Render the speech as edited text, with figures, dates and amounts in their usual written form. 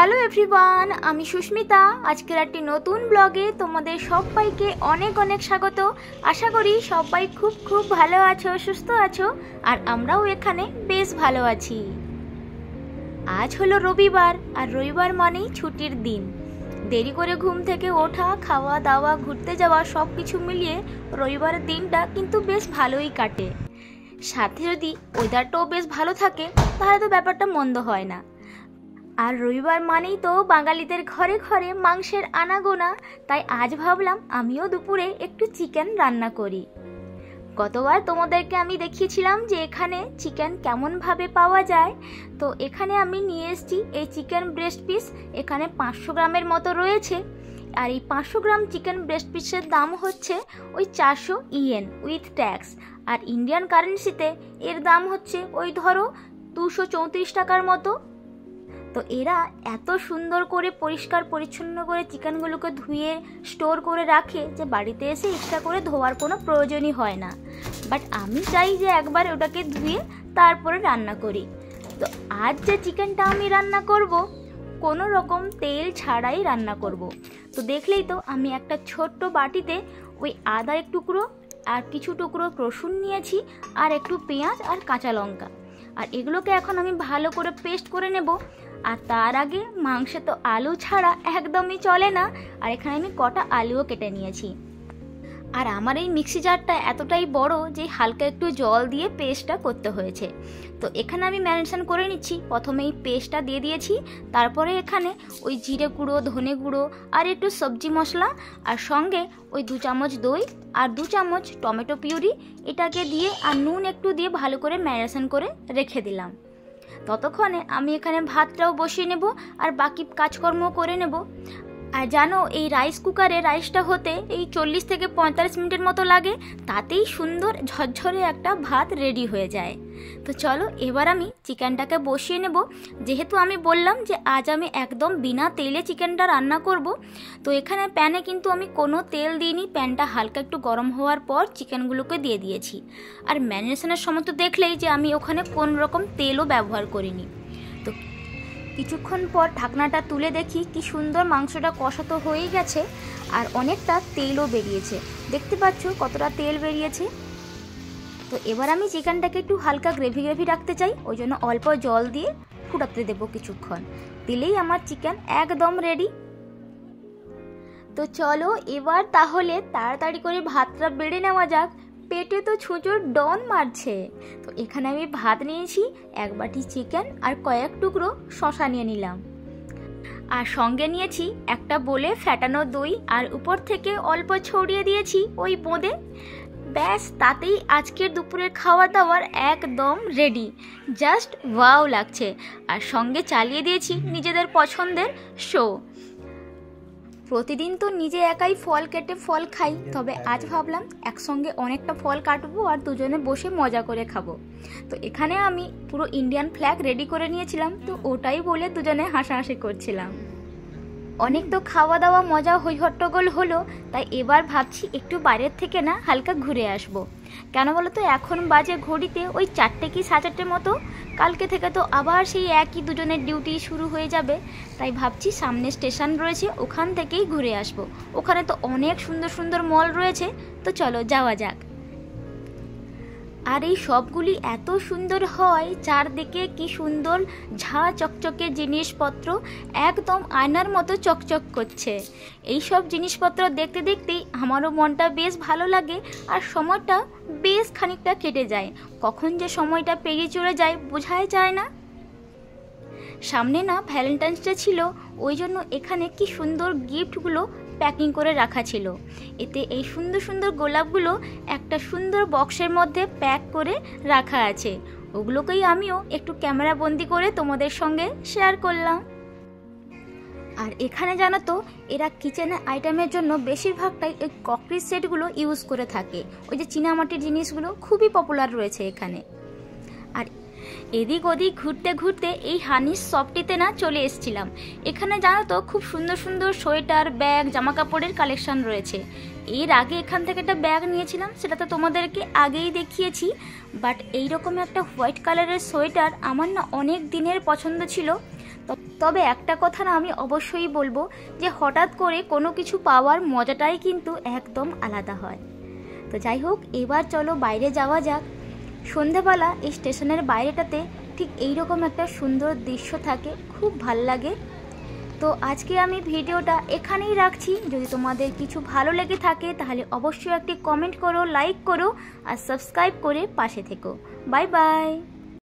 Hello everyone, আমি সুস্মিতা। আজকের একটি নতুন ব্লগে তোমাদের সবাইকে অনেক অনেক স্বাগত। আশা করি সবাই খুব খুব ভালো আছো, সুস্থ আছো, আর আমরাও এখানে বেশ ভালো আছি। আজ হলো রবিবার, আর রবিবার মানেই ছুটির দিন। দেরি করে ঘুম থেকে ওঠা, খাওয়া দাওয়া, ঘুরতে যাওয়া সব কিছু মিলিয়ে রবিবারের দিনটা কিন্তু বেশ ভালোই কাটে। সাথে যদি ওয়েদারটাও বেশ ভালো থাকে তাহলে তো ব্যাপারটা মন্দ হয় না। আর রবিবার মানেই তো বাঙালিদের ঘরে ঘরে মাংসের আনাগোনা, তাই আজ ভাবলাম আমিও দুপুরে একটু চিকেন রান্না করি। গতবার তোমাদেরকে আমি দেখিয়েছিলাম যে এখানে চিকেন কেমনভাবে পাওয়া যায়, তো এখানে আমি নিয়ে এসেছি এই চিকেন ব্রেস্ট পিস। এখানে 500 গ্রামের মতো রয়েছে, আর এই 500 গ্রাম চিকেন ব্রেস্ট পিসের দাম হচ্ছে ওই 400 ইয়েন উইথ ট্যাক্স। আর ইন্ডিয়ান কারেন্সিতে এর দাম হচ্ছে ওই ধরো 234 টাকার মতো। তো এরা এত সুন্দর করে পরিষ্কার পরিচ্ছন্ন করে চিকেনগুলোকে ধুয়ে স্টোর করে রাখে যে বাড়িতে এসে এক্সট্রা করে ধোয়ার কোনো প্রয়োজনই হয় না। বাট আমি চাই যে একবার ওটাকে ধুয়ে তারপরে রান্না করি। তো আজ যে চিকেনটা আমি রান্না করব কোনো রকম তেল ছাড়াই রান্না করব। তো দেখলেই তো আমি একটা ছোট্ট বাটিতে ওই আদা এক টুকরো আর কিছু টুকরো রসুন নিয়েছি, আর একটু পেঁয়াজ আর কাঁচা লঙ্কা, আর এগুলোকে এখন আমি ভালো করে পেস্ট করে নেব। আর তার আগে মাংসে তো আলু ছাড়া একদমই চলে না, আর এখানে আমি কটা আলুও কেটে নিয়েছি। আর আমার এই মিক্সি জারটা এতটাই বড় যে হালকা একটু জল দিয়ে পেস্টটা করতে হয়েছে। তো এখানে আমি ম্যারিনেশন করে নিচ্ছি। প্রথমে এই পেস্টটা দিয়ে দিয়েছি, তারপরে এখানে ওই জিরে গুঁড়ো, ধনে গুঁড়ো আর একটু সবজি মশলা, আর সঙ্গে ওই 2 চামচ দই আর 2 চামচ টমেটো পিউরি এটাকে দিয়ে আর নুন একটু দিয়ে ভালো করে ম্যারিনেশন করে রেখে দিলাম। ততক্ষণে আমি এখানে ভাতটাও বসিয়ে নেব আর বাকি কাজকর্ম করে নেব। আর জানো এই রাইস কুকারে রাইসটা হতে এই 40 থেকে 45 মিনিটের মতো লাগে, তাতেই সুন্দর ঝরঝরে একটা ভাত রেডি হয়ে যায়। তো চলো এবার আমি চিকেনটাকে বসিয়ে নেব। যেহেতু আমি বললাম যে আজ আমি একদম বিনা তেলে চিকেনটা রান্না করব, তো এখানে প্যানে কিন্তু আমি কোনো তেল দিইনি। প্যানটা হালকা একটু গরম হওয়ার পর চিকেনগুলোকে দিয়ে দিয়েছি। আর ম্যারিনেশনের সময় তো দেখলেই যে আমি ওখানে কোন রকম তেলও ব্যবহার করিনি। তো কিছুক্ষণ পর ঢাকনাটা তুলে দেখি কি সুন্দর মাংসটা কষা তো হয়েই গেছে, আর অনেকটা তেলও বেরিয়েছে। দেখতে পাচ্ছ কতটা তেল বেরিয়েছে। তো এবার আমি চিকেনটাকে একটু হালকা গ্রেভি গ্রেভি রাখতে চাই, ওই জন্য অল্প জল দিয়ে ফুটাতে দেবো কিছুক্ষণ। দিলেই আমার চিকেন একদম রেডি। তো চলো এবার তাহলে তাড়াতাড়ি করে ভাতটা বেড়ে নেওয়া যাক, পেটে তো ছুঁচোর ডন মারছে। তো এখানে আমি ভাত নিয়েছি, 1 বাটি চিকেন আর কয়েক টুকরো শসা নিয়ে নিলাম, আর সঙ্গে নিয়েছি একটা বোলে ফ্যাটানো দই, আর উপর থেকে অল্প ছড়িয়ে দিয়েছি ওই বোঁদে। ব্যাস, তাতেই আজকের দুপুরের খাওয়া দাওয়ার একদম রেডি। জাস্ট ওয়াও লাগছে। আর সঙ্গে চালিয়ে দিয়েছি নিজেদের পছন্দের শো। প্রতিদিন তো নিজে একাই ফল কেটে ফল খাই, তবে আজ ভাবলাম একসঙ্গে অনেকটা ফল কাটবো আর দুজনে বসে মজা করে খাবো। তো এখানে আমি পুরো ইন্ডিয়ান ফ্ল্যাগ রেডি করে নিয়েছিলাম, তো ওটাই বলে দুজনে হাসাহাসি করছিলাম। অনেক তো খাওয়া দাওয়া মজা হই হট্টগোল হলো, তাই এবার ভাবছি একটু বাইরের থেকে না হালকা ঘুরে আসবো। কেন বলো তো, এখন বাজে ঘড়িতে ওই 4টে কি 4:30 মতো। কালকে থেকে তো আবার সেই একই দুজনের ডিউটি শুরু হয়ে যাবে, তাই ভাবছি সামনে স্টেশন রয়েছে ওখান থেকেই ঘুরে আসবো। ওখানে তো অনেক সুন্দর সুন্দর মল রয়েছে, তো চলো যাওয়া যাক। আর এই সবগুলি এত সুন্দর হয়, চারদিকে কি সুন্দর ঝা চকচকে জিনিসপত্র, একদম আয়নার মতো চকচক করছে। এই সব জিনিসপত্র দেখতে দেখতেই আমারও মনটা বেশ ভালো লাগে, আর সময়টা বেশ খানিকটা কেটে যায়। কখন যে সময়টা পেরিয়ে চলে যায় বোঝাই যায় না। সামনে না ভ্যালেন্টাইন্স ডে ছিল, ওই জন্য এখানে কি সুন্দর গিফটগুলো প্যাকিং করে রাখা ছিল। এতে এই সুন্দর সুন্দর গোলাপগুলো একটা সুন্দর বক্সের মধ্যে প্যাক করে রাখা আছে। ওগুলোকেই আমিও একটু ক্যামেরা বন্দি করে তোমাদের সঙ্গে শেয়ার করলাম। আর এখানে জানো তো এরা কিচেনের আইটেমের জন্য বেশিরভাগটাই ওই ক্রকারি সেটগুলো ইউজ করে থাকে। ওই যে চীনামাটির জিনিসগুলো খুবই পপুলার রয়েছে এখানে। আর এদিক ওদিক ঘুরতে ঘুরতে এই হানিস শপটিতে না চলে এসেছিলাম। এখানে জানো তো খুব সুন্দর সুন্দর সোয়েটার, ব্যাগ, জামা কাপড়ের কালেকশন রয়েছে। এর আগে এখান থেকে একটা ব্যাগ নিয়েছিলাম, সেটা তো তোমাদেরকে আগেই দেখিয়েছি। বাট এইরকম একটা হোয়াইট কালারের সোয়েটার আমার না অনেক দিনের পছন্দ ছিল। তবে একটা কথা না আমি অবশ্যই বলবো যে হঠাৎ করে কোনো কিছু পাওয়ার মজাটাই কিন্তু একদম আলাদা হয়। তো যাই হোক, এবার চলো বাইরে যাওয়া যাক। সন্ধেবেলা এই স্টেশনের বাইরেটাতে ঠিক এইরকম একটা সুন্দর দৃশ্য থাকে, খুব ভাল লাগে। তো আজকে আমি ভিডিওটা এখানেই রাখছি। যদি তোমাদের কিছু ভালো লেগে থাকে তাহলে অবশ্যই একটি কমেন্ট করো, লাইক করো আর সাবস্ক্রাইব করে পাশে থেকো। Bye bye.